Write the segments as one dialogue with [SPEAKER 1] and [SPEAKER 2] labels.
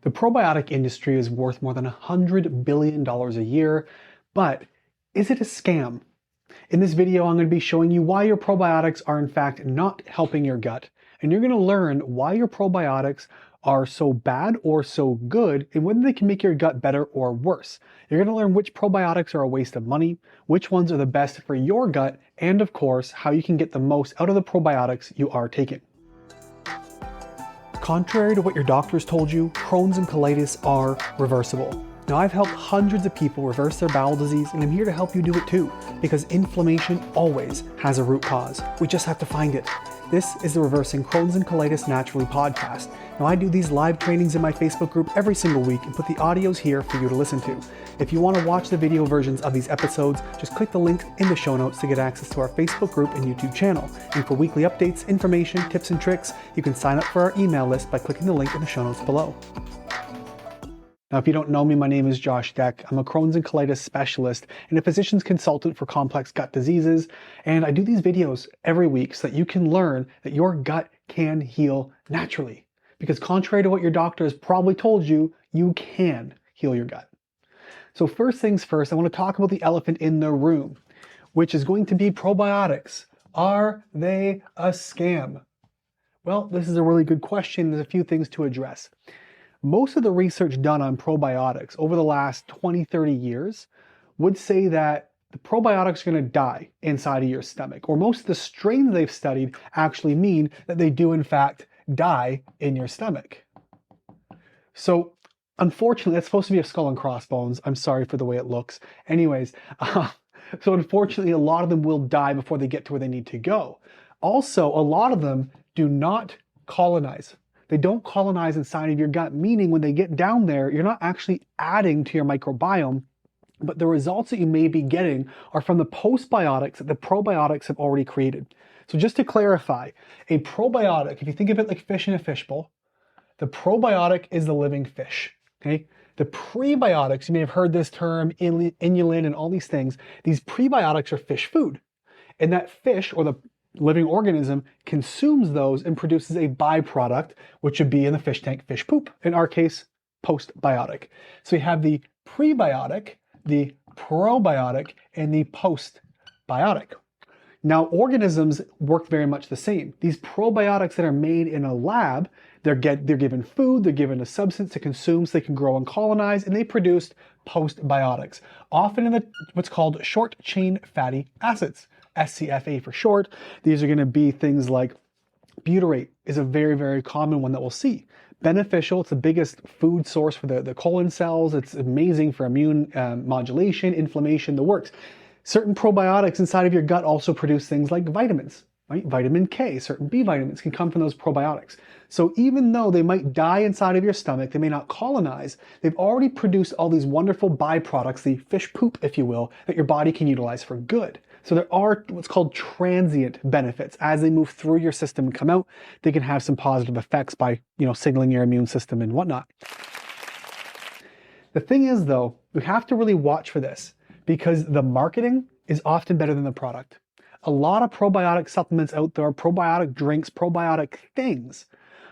[SPEAKER 1] The probiotic industry is worth more than $100 billion a year, but is it a scam? In this video, I'm going to be showing you why your probiotics are in fact not helping your gut, and you're going to learn why your probiotics are so bad or so good, and whether they can make your gut better or worse. You're going to learn which probiotics are a waste of money, which ones are the best for your gut, and of course, how you can get the most out of the probiotics you are taking. Contrary to what your doctors told you, Crohn's and colitis are reversible. Now, I've helped hundreds of people reverse their bowel disease, and I'm here to help you do it too, because inflammation always has a root cause. We just have to find it. This is the Reversing Crohn's and Colitis Naturally podcast. Now, I do these live trainings in my Facebook group every single week and put the audios here for you to listen to. If you want to watch the video versions of these episodes, just click the link in the show notes to get access to our Facebook group and YouTube channel. And for weekly updates, information, tips, and tricks, you can sign up for our email list by clicking the link in the show notes below. Now, if you don't know me, my name is Josh Deck. I'm a Crohn's and colitis specialist and a physician's consultant for complex gut diseases. And I do these videos every week so that you can learn that your gut can heal naturally. Because contrary to what your doctor has probably told you, you can heal your gut. So first things first, I want to talk about the elephant in the room, which is going to be probiotics. Are they a scam? Well, this is a really good question. There's a few things to address. Most of the research done on probiotics over the last 20, 30 years would say that the probiotics are going to die inside of your stomach, or most of the strains they've studied actually mean that they do in fact die in your stomach. So unfortunately, that's supposed to be a skull and crossbones. I'm sorry for the way it looks. Anyways, so unfortunately, a lot of them will die before they get to where they need to go. Also, a lot of them do not colonize. They don't colonize inside of your gut, meaning when they get down there, you're not actually adding to your microbiome, but the results that you may be getting are from the postbiotics that the probiotics have already created. So just to clarify, a probiotic, if you think of it like fish in a fishbowl, the probiotic is the living fish, okay? The prebiotics, you may have heard this term, inulin and all these things, these prebiotics are fish food. And that fish, or the living organism, consumes those and produces a byproduct, which would be in the fish tank fish poop, in our case, postbiotic. So you have the prebiotic, the probiotic, and the postbiotic. Now, organisms work very much the same. These probiotics that are made in a lab, they're given food, they're given a substance to consume so they can grow and colonize, and they produce postbiotics, often in what's called short-chain fatty acids. SCFA for short. These are going to be things like butyrate is a very, very common one that we'll see. Beneficial, it's the biggest food source for the colon cells. It's amazing for immune modulation, inflammation, the works. Certain probiotics inside of your gut also produce things like vitamins, right? Vitamin K, certain B vitamins can come from those probiotics. So even though they might die inside of your stomach, they may not colonize, they've already produced all these wonderful byproducts, the fish poop, if you will, that your body can utilize for good. So there are what's called transient benefits. As they move through your system and come out, they can have some positive effects by, signaling your immune system and whatnot. The thing is, though, we have to really watch for this because the marketing is often better than the product. A lot of probiotic supplements out there, probiotic drinks, probiotic things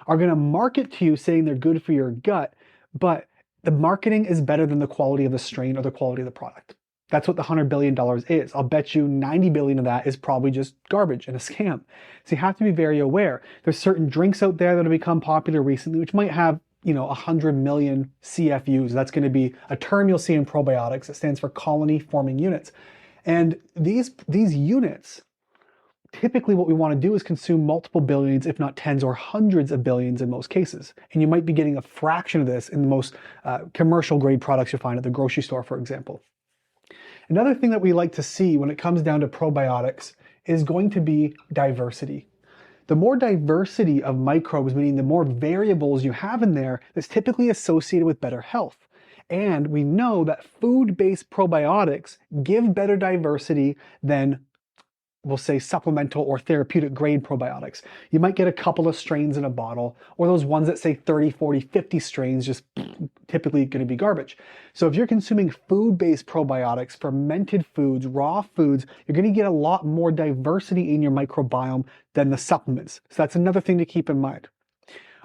[SPEAKER 1] are going to market to you saying they're good for your gut, but the marketing is better than the quality of the strain or the quality of the product. That's what the $100 billion is. I'll bet you 90 billion of that is probably just garbage and a scam. So you have to be very aware. There's certain drinks out there that have become popular recently, which might have, 100 million CFUs. That's going to be a term you'll see in probiotics. It stands for colony forming units. And these units, typically what we want to do is consume multiple billions, if not tens or hundreds of billions in most cases. And you might be getting a fraction of this in the most commercial grade products you'll find at the grocery store, for example. Another thing that we like to see when it comes down to probiotics is going to be diversity. The more diversity of microbes, meaning the more variables you have in there, that's typically associated with better health. And we know that food-based probiotics give better diversity than, we'll say, supplemental or therapeutic grade probiotics. You might get a couple of strains in a bottle, or those ones that say 30, 40, 50 strains, just typically going to be garbage. So if you're consuming food-based probiotics, fermented foods, raw foods, you're going to get a lot more diversity in your microbiome than the supplements. So that's another thing to keep in mind.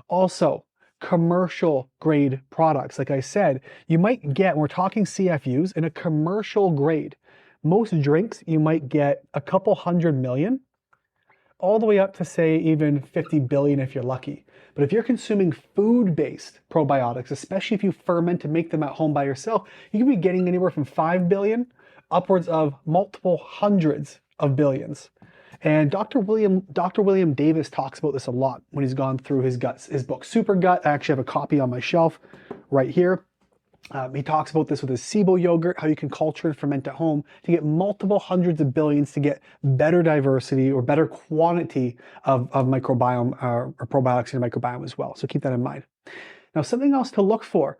[SPEAKER 1] Also, commercial grade products. Like I said, you might get, when we're talking CFUs, in a commercial grade, most drinks you might get a couple 100 million, all the way up to say even 50 billion if you're lucky. But if you're consuming food-based probiotics, especially if you ferment to make them at home by yourself, you can be getting anywhere from 5 billion upwards of multiple hundreds of billions. And Dr. William Davis talks about this a lot when he's gone through his book, Super Gut. I actually have a copy on my shelf right here. He talks about this with his SIBO yogurt, how you can culture and ferment at home to get multiple hundreds of billions to get better diversity or better quantity of microbiome or probiotics in your microbiome as well. So keep that in mind. Now, something else to look for.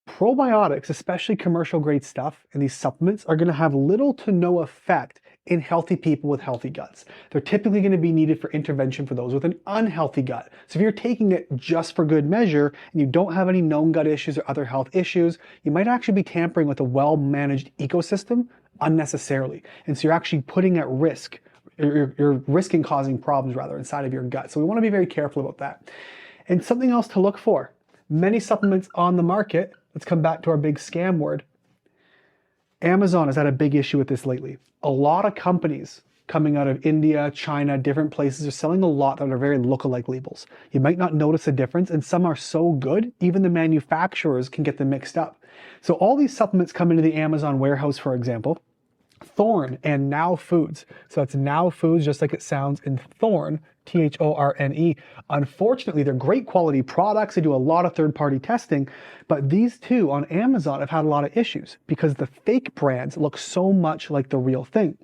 [SPEAKER 1] Probiotics, especially commercial grade stuff, and these supplements are going to have little to no effect in healthy people with healthy guts. They're typically going to be needed for intervention for those with an unhealthy gut. So if you're taking it just for good measure and you don't have any known gut issues or other health issues, you might actually be tampering with a well-managed ecosystem unnecessarily. And so you're actually putting at risk, you're risking causing problems rather inside of your gut. So we want to be very careful about that. And something else to look for. Many supplements on the market, let's come back to our big scam word. Amazon has had a big issue with this lately. A lot of companies coming out of India, China, different places are selling a lot that are very lookalike labels. You might not notice a difference, and some are so good, even the manufacturers can get them mixed up. So all these supplements come into the Amazon warehouse, for example, Thorne and Now Foods. So it's Now Foods, just like it sounds, and Thorne, Thorne. Unfortunately, they're great quality products. They do a lot of third-party testing, but these two on Amazon have had a lot of issues because the fake brands look so much like the real thing.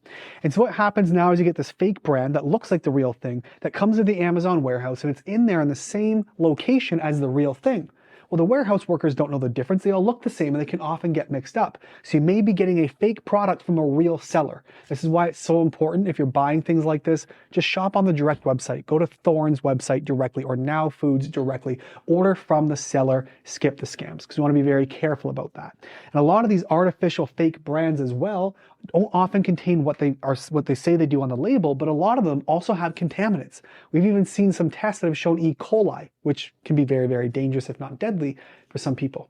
[SPEAKER 1] And so what happens now is you get this fake brand that looks like the real thing that comes to the Amazon warehouse, and it's in there in the same location as the real thing. Well, the warehouse workers don't know the difference. They all look the same and they can often get mixed up. So you may be getting a fake product from a real seller. This is why it's so important if you're buying things like this, just shop on the direct website. Go to Thorne's website directly or Now Foods directly. Order from the seller, skip the scams, because you want to be very careful about that. And a lot of these artificial fake brands as well don't often contain what they say they do on the label, but a lot of them also have contaminants. We've even seen some tests that have shown E. coli, which can be very, very dangerous, if not deadly, for some people.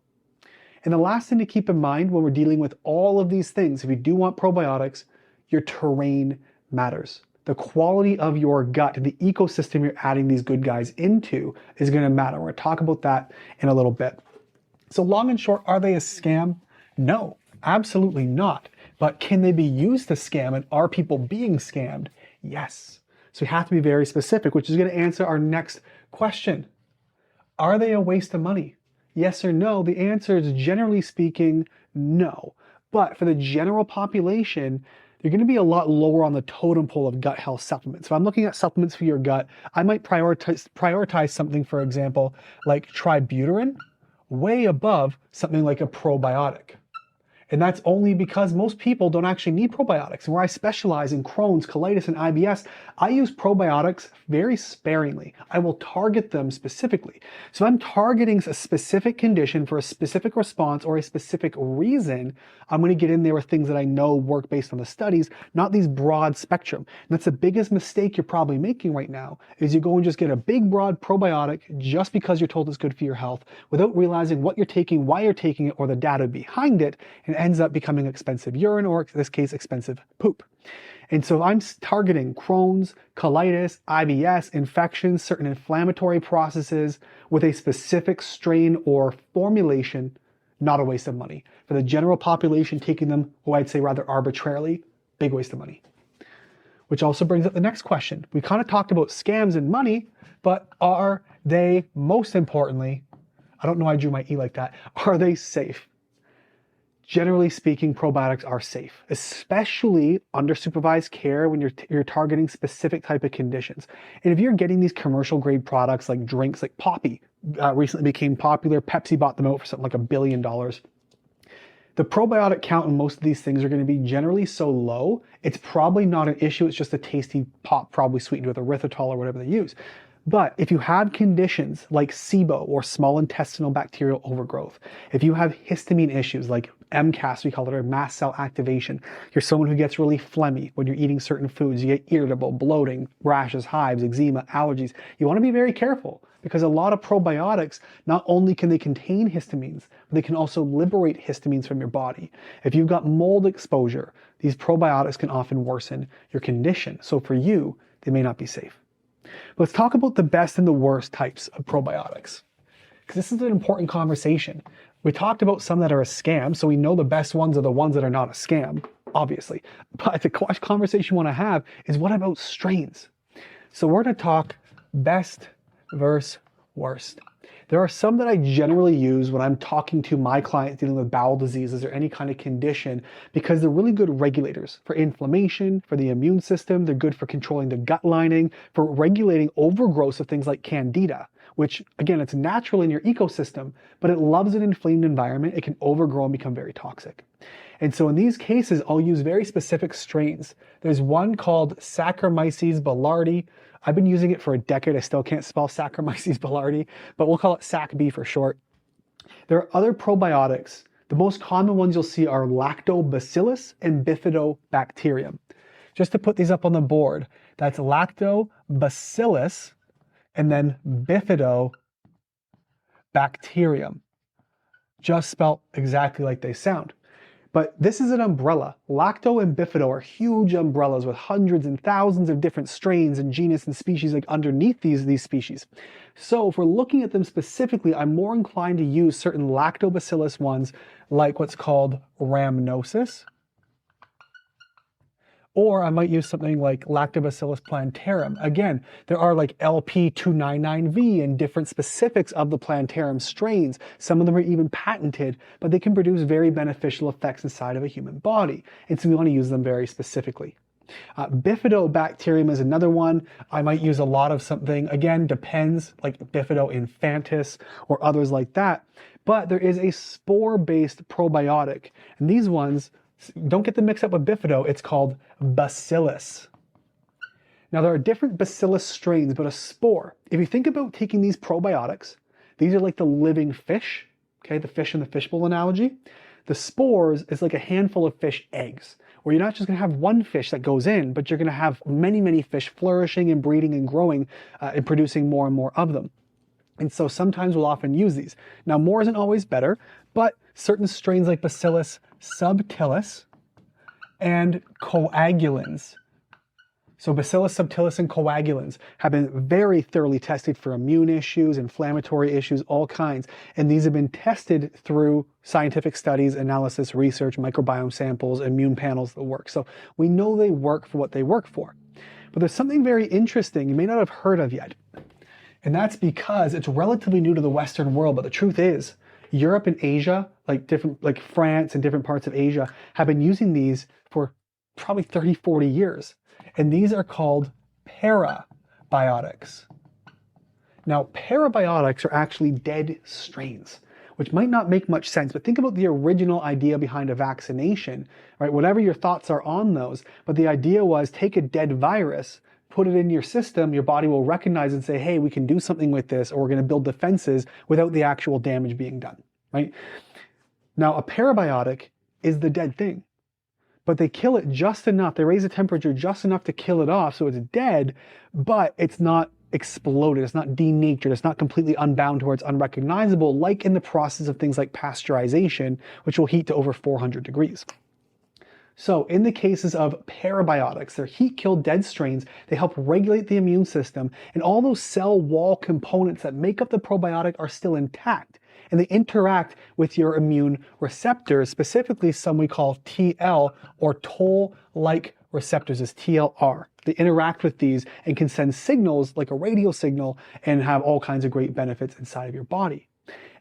[SPEAKER 1] And the last thing to keep in mind when we're dealing with all of these things, if you do want probiotics, your terrain matters. The quality of your gut and the ecosystem you're adding these good guys into is going to matter. We're going to talk about that in a little bit. So long and short, are they a scam? No, absolutely not. But can they be used to scam, and are people being scammed? Yes. So we have to be very specific, which is going to answer our next question. Are they a waste of money? Yes or no? The answer is, generally speaking, no. But for the general population, they're going to be a lot lower on the totem pole of gut health supplements. If I'm looking at supplements for your gut, I might prioritize something, for example, like tributyrin, way above something like a probiotic. And that's only because most people don't actually need probiotics. And where I specialize in Crohn's, colitis, and IBS, I use probiotics very sparingly. I will target them specifically. So if I'm targeting a specific condition for a specific response or a specific reason, I'm going to get in there with things that I know work based on the studies, not these broad spectrum. And that's the biggest mistake you're probably making right now, is you go and just get a big broad probiotic just because you're told it's good for your health without realizing what you're taking, why you're taking it, or the data behind it, and ends up becoming expensive urine, or in this case, expensive poop. And so I'm targeting Crohn's, colitis, IBS, infections, certain inflammatory processes with a specific strain or formulation, not a waste of money. For the general population taking them, I'd say rather arbitrarily, big waste of money. Which also brings up the next question. We kind of talked about scams and money, but are they, most importantly, I don't know why I drew my E like that, are they safe? Generally speaking, probiotics are safe, especially under supervised care when you're targeting specific type of conditions. And if you're getting these commercial grade products like drinks, like Poppy recently became popular, Pepsi bought them out for something like $1 billion. The probiotic count in most of these things are going to be generally so low, it's probably not an issue. It's just a tasty pop, probably sweetened with erythritol or whatever they use. But if you have conditions like SIBO or small intestinal bacterial overgrowth, if you have histamine issues like MCAS, we call it, or mast cell activation, you're someone who gets really phlegmy when you're eating certain foods, you get irritable, bloating, rashes, hives, eczema, allergies, you want to be very careful. because a lot of probiotics, not only can they contain histamines, but they can also liberate histamines from your body. If you've got mold exposure, these probiotics can often worsen your condition. So for you, they may not be safe. But let's talk about the best and the worst types of probiotics, because this is an important conversation. We talked about some that are a scam, so we know the best ones are the ones that are not a scam, obviously. But the conversation we want to have is, what about strains? So we're going to talk best versus worst. There are some that I generally use when I'm talking to my clients dealing with bowel diseases or any kind of condition, because they're really good regulators for inflammation, for the immune system. They're good for controlling the gut lining, for regulating overgrowth of things like candida, which again, it's natural in your ecosystem, but it loves an inflamed environment. It can overgrow and become very toxic. And so in these cases, I'll use very specific strains. There's one called Saccharomyces boulardii. I've been using it for a decade. I still can't spell Saccharomyces boulardii, but we'll call it SAC-B for short. There are other probiotics. The most common ones you'll see are Lactobacillus and Bifidobacterium. Just to put these up on the board, that's Lactobacillus and then Bifidobacterium. Just spelled exactly like they sound. But this is an umbrella. Lacto and Bifido are huge umbrellas with hundreds and thousands of different strains and genus and species like underneath these species. So if we're looking at them specifically, I'm more inclined to use certain lactobacillus ones like what's called rhamnosus. Or I might use something like Lactobacillus plantarum. Again, there are like LP299V and different specifics of the plantarum strains. Some of them are even patented, but they can produce very beneficial effects inside of a human body. And so we want to use them very specifically. Bifidobacterium is another one. I might use a lot of something, again, depends, like Bifido infantis or others like that. But there is a spore-based probiotic. And these ones, don't get them mixed up with Bifido, it's called Bacillus. Now there are different Bacillus strains, but a spore, if you think about taking these probiotics, these are like the living fish, okay, the fish in the fishbowl analogy. The spores is like a handful of fish eggs, where you're not just gonna have one fish that goes in, but you're gonna have many, many fish flourishing and breeding and growing and producing more and more of them. And so sometimes we'll often use these. Now more isn't always better, but certain strains like Bacillus subtilis and coagulans. So Bacillus subtilis and coagulans have been very thoroughly tested for immune issues, inflammatory issues, all kinds. And these have been tested through scientific studies, analysis, research, microbiome samples, immune panels that work. So we know they work for what they work for. But there's something very interesting you may not have heard of yet. And that's because it's relatively new to the Western world, but the truth is, Europe and Asia, like France and different parts of Asia, have been using these for probably 30, 40 years. And these are called parabiotics. Now, parabiotics are actually dead strains, which might not make much sense, but think about the original idea behind a vaccination, right? Whatever your thoughts are on those, but the idea was take a dead virus, put it in your system, your body will recognize and say, hey, we can do something with this, or we're going to build defenses without the actual damage being done, right? Now, a parabiotic is the dead thing, but they kill it just enough. They raise the temperature just enough to kill it off, so it's dead, but it's not exploded, it's not denatured, it's not completely unbound to where it's unrecognizable, like in the process of things like pasteurization, which will heat to over 400 degrees. So in the cases of parabiotics, they're heat-killed dead strains. They help regulate the immune system, and all those cell wall components that make up the probiotic are still intact, and they interact with your immune receptors, specifically some we call TL, or toll-like receptors, is TLR. They interact with these and can send signals like a radio signal and have all kinds of great benefits inside of your body.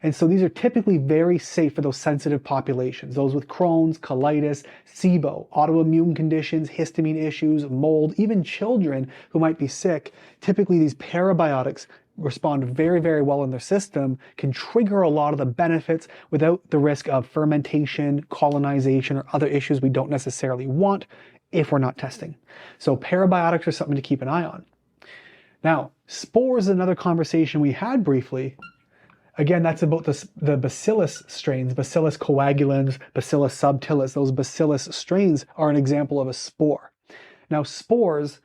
[SPEAKER 1] And so these are typically very safe for those sensitive populations, those with Crohn's, colitis, SIBO, autoimmune conditions, histamine issues, mold, even children who might be sick. Typically these parabiotics respond very, very well in their system, can trigger a lot of the benefits without the risk of fermentation, colonization, or other issues we don't necessarily want if we're not testing. So parabiotics are something to keep an eye on. Now, spores is another conversation we had briefly. Again, that's about the Bacillus strains, Bacillus coagulans, Bacillus subtilis. Those Bacillus strains are an example of a spore. Now, spores,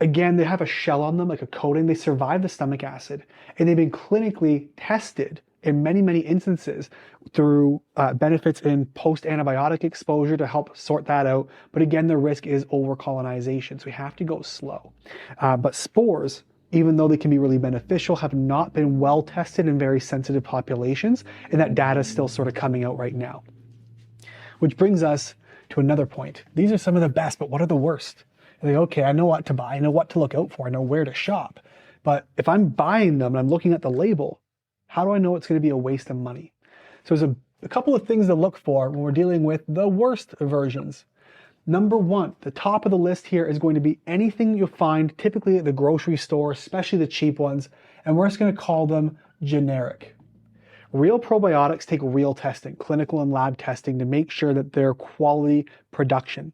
[SPEAKER 1] Again, they have a shell on them, like a coating. They survive the stomach acid, and they've been clinically tested in many, many instances through benefits in post-antibiotic exposure to help sort that out. But again, the risk is over-colonization, so we have to go slow. But spores, even though they can be really beneficial, have not been well tested in very sensitive populations, and that data is still sort of coming out right now. Which brings us to another point. These are some of the best, but what are the worst? Like, okay, I know what to buy, I know what to look out for, I know where to shop. But if I'm buying them and I'm looking at the label, how do I know it's going to be a waste of money? So there's a couple of things to look for when we're dealing with the worst versions. Number one, the top of the list here is going to be anything you'll find typically at the grocery store, especially the cheap ones, and we're just going to call them generic. Real probiotics take real testing, clinical and lab testing, to make sure that they're quality production.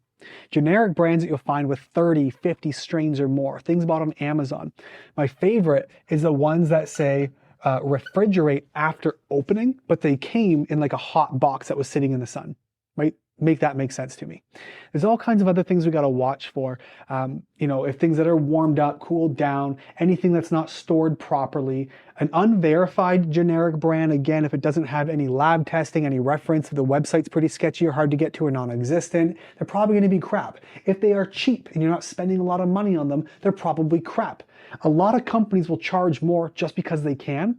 [SPEAKER 1] Generic brands that you'll find with 30, 50 strains or more, things bought on Amazon. My favorite is the ones that say refrigerate after opening, but they came in like a hot box that was sitting in the sun, right? Make that make sense to me. There's all kinds of other things we got to watch for. If things that are warmed up, cooled down, anything that's not stored properly. An unverified generic brand, again, if it doesn't have any lab testing, any reference, if the website's pretty sketchy or hard to get to or non-existent, they're probably going to be crap. If they are cheap and you're not spending a lot of money on them, they're probably crap. A lot of companies will charge more just because they can.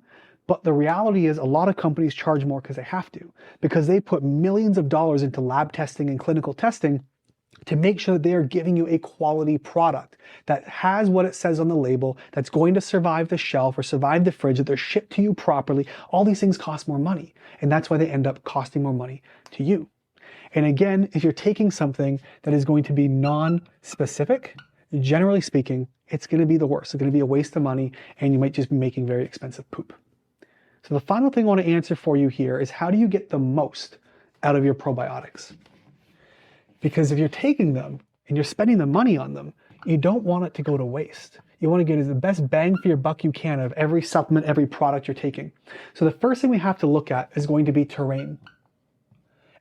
[SPEAKER 1] But the reality is a lot of companies charge more because they have to, because they put millions of dollars into lab testing and clinical testing to make sure that they are giving you a quality product that has what it says on the label, that's going to survive the shelf or survive the fridge, that they're shipped to you properly. All these things cost more money, and that's why they end up costing more money to you. And again, if you're taking something that is going to be non-specific, generally speaking, it's going to be the worst. It's going to be a waste of money, and you might just be making very expensive poop. So the final thing I want to answer for you here is, how do you get the most out of your probiotics? Because if you're taking them and you're spending the money on them, you don't want it to go to waste. You want to get the best bang for your buck you can of every supplement, every product you're taking. So the first thing we have to look at is going to be terrain.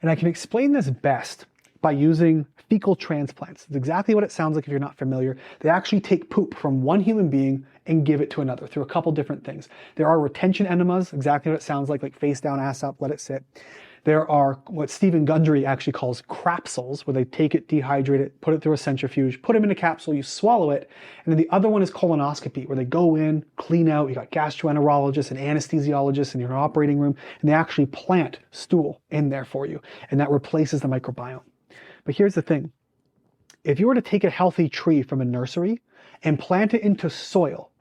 [SPEAKER 1] And I can explain this best by using fecal transplants. It's exactly what it sounds like if you're not familiar. They actually take poop from one human being and give it to another through a couple different things. There are retention enemas, exactly what it sounds like face down, ass up, let it sit. There are what Stephen Gundry actually calls crapsules, where they take it, dehydrate it, put it through a centrifuge, put them in a capsule, you swallow it. And then the other one is colonoscopy, where they go in, clean out, you got gastroenterologists and anesthesiologists in your operating room, and they actually plant stool in there for you. And that replaces the microbiome. But here's the thing. If you were to take a healthy tree from a nursery and plant it into soil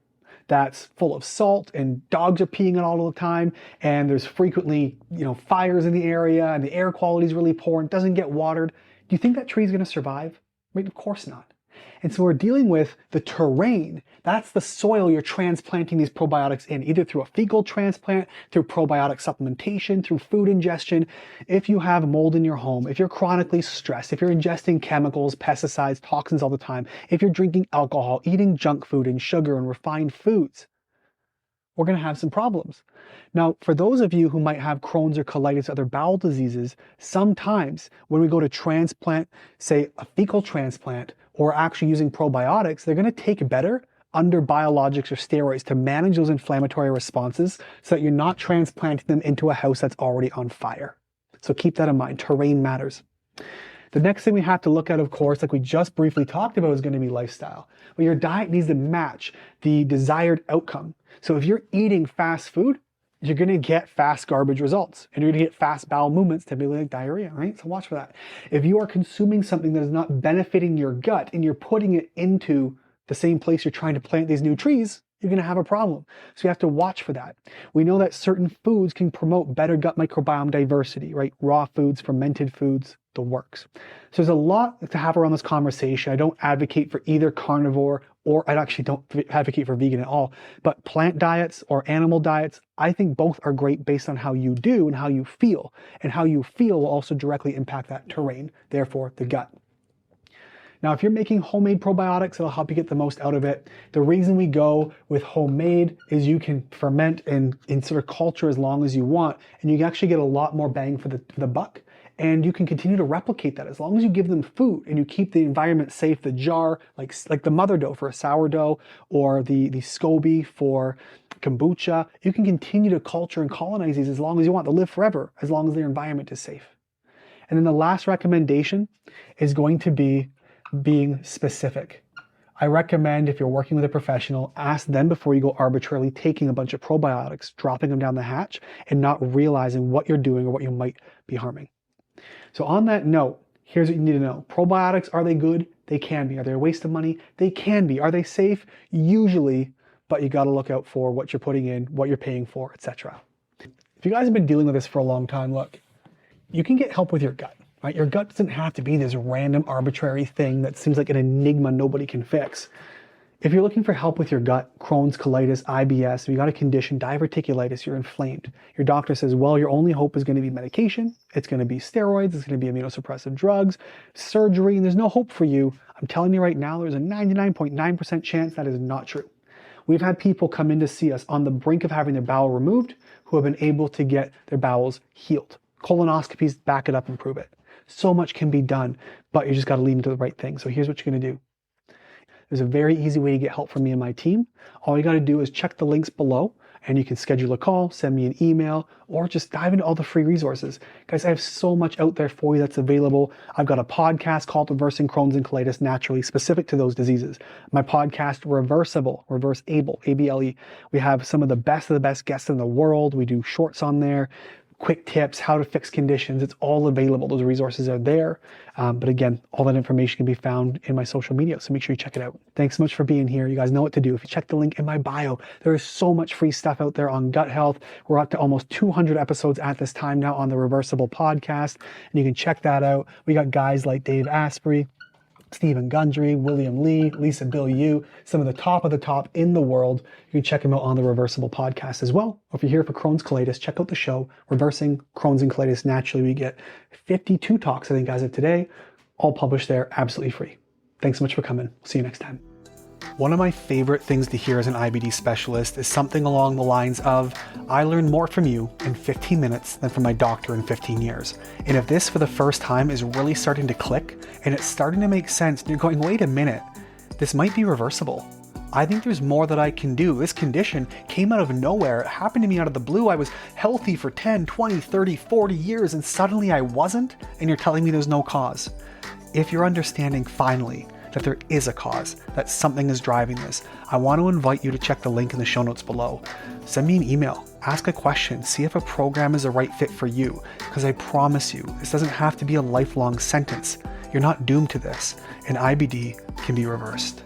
[SPEAKER 1] that's full of salt and dogs are peeing it all the time, and there's frequently, fires in the area, and the air quality is really poor and doesn't get watered, do you think that tree is going to survive? Right? Of course not. And so we're dealing with the terrain. That's the soil you're transplanting these probiotics in, either through a fecal transplant, through probiotic supplementation, through food ingestion. If you have mold in your home, if you're chronically stressed, if you're ingesting chemicals, pesticides, toxins all the time, if you're drinking alcohol, eating junk food and sugar and refined foods, we're going to have some problems. Now, for those of you who might have Crohn's or colitis, other bowel diseases, sometimes when we go to transplant, say a fecal transplant, or actually using probiotics, they're going to take better under biologics or steroids to manage those inflammatory responses so that you're not transplanting them into a house that's already on fire. So keep that in mind. Terrain matters. The next thing we have to look at, of course, like we just briefly talked about, is going to be lifestyle. Well, your diet needs to match the desired outcome. So if you're eating fast food, you're going to get fast garbage results, and you're going to get fast bowel movements, typically like diarrhea, right? So watch for that. If you are consuming something that is not benefiting your gut and you're putting it into the same place you're trying to plant these new trees, you're going to have a problem. So you have to watch for that. We know that certain foods can promote better gut microbiome diversity, right? Raw foods, fermented foods, the works. So there's a lot to have around this conversation. I don't advocate for either carnivore, or I actually don't advocate for vegan at all, but plant diets or animal diets, I think both are great based on how you do and how you feel. And how you feel will also directly impact that terrain, therefore the gut. Now, if you're making homemade probiotics, it'll help you get the most out of it. The reason we go with homemade is you can ferment and sort of culture as long as you want, and you can actually get a lot more bang for the buck. And you can continue to replicate that as long as you give them food and you keep the environment safe. The jar, like the mother dough for a sourdough, or the SCOBY for kombucha, you can continue to culture and colonize these as long as you want. They'll live forever as long as their environment is safe. And then the last recommendation is going to be being specific. I recommend, if you're working with a professional, ask them before you go arbitrarily taking a bunch of probiotics, dropping them down the hatch, and not realizing what you're doing or what you might be harming. So on that note, here's what you need to know. Probiotics, are they good? They can be. Are they a waste of money? They can be. Are they safe? Usually, but you got to look out for what you're putting in, what you're paying for, etc. If you guys have been dealing with this for a long time, look, you can get help with your gut. Right? Your gut doesn't have to be this random arbitrary thing that seems like an enigma nobody can fix. If you're looking for help with your gut, Crohn's, colitis, IBS, if you got a condition, diverticulitis, you're inflamed, your doctor says, well, your only hope is going to be medication, it's going to be steroids, it's going to be immunosuppressive drugs, surgery, and there's no hope for you, I'm telling you right now, there's a 99.9% chance that is not true. We've had people come in to see us on the brink of having their bowel removed who have been able to get their bowels healed. Colonoscopies back it up and prove it. So much can be done, but you just got to lean into the right thing. So here's what you're going to do. There's a very easy way to get help from me and my team. All you got to do is check the links below and you can schedule a call, send me an email, or just dive into all the free resources. Guys, I have so much out there for you that's available. I've got a podcast called Reversing Crohn's and Colitis Naturally, specific to those diseases. My podcast, Reversible, Reverse-able, A-B-L-E. We have some of the best guests in the world. We do shorts on there. Quick tips, how to fix conditions. It's all available. Those resources are there. But again, all that information can be found in my social media. So make sure you check it out. Thanks so much for being here. You guys know what to do. If you check the link in my bio, there is so much free stuff out there on gut health. We're up to almost 200 episodes at this time now on the Reversible podcast. And you can check that out. We got guys like Dave Asprey, Stephen Gundry, William Lee, Lisa Bill Yu, some of the top in the world. You can check them out on the Reversible podcast as well. Or if you're here for Crohn's colitis, check out the show, Reversing Crohn's and Colitis Naturally. We get 52 talks, I think, as of today, all published there, absolutely free. Thanks so much for coming. See you next time. One of my favorite things to hear as an IBD specialist is something along the lines of, I learned more from you in 15 minutes than from my doctor in 15 years. And if this for the first time is really starting to click and it's starting to make sense, and you're going, wait a minute, this might be reversible. I think there's more that I can do. This condition came out of nowhere. It happened to me out of the blue. I was healthy for 10, 20, 30, 40 years and suddenly I wasn't, and you're telling me there's no cause. If you're understanding finally that there is a cause, that something is driving this, I want to invite you to check the link in the show notes below. Send me an email, ask a question, see if a program is a right fit for you, because I promise you, this doesn't have to be a lifelong sentence. You're not doomed to this, and IBD can be reversed.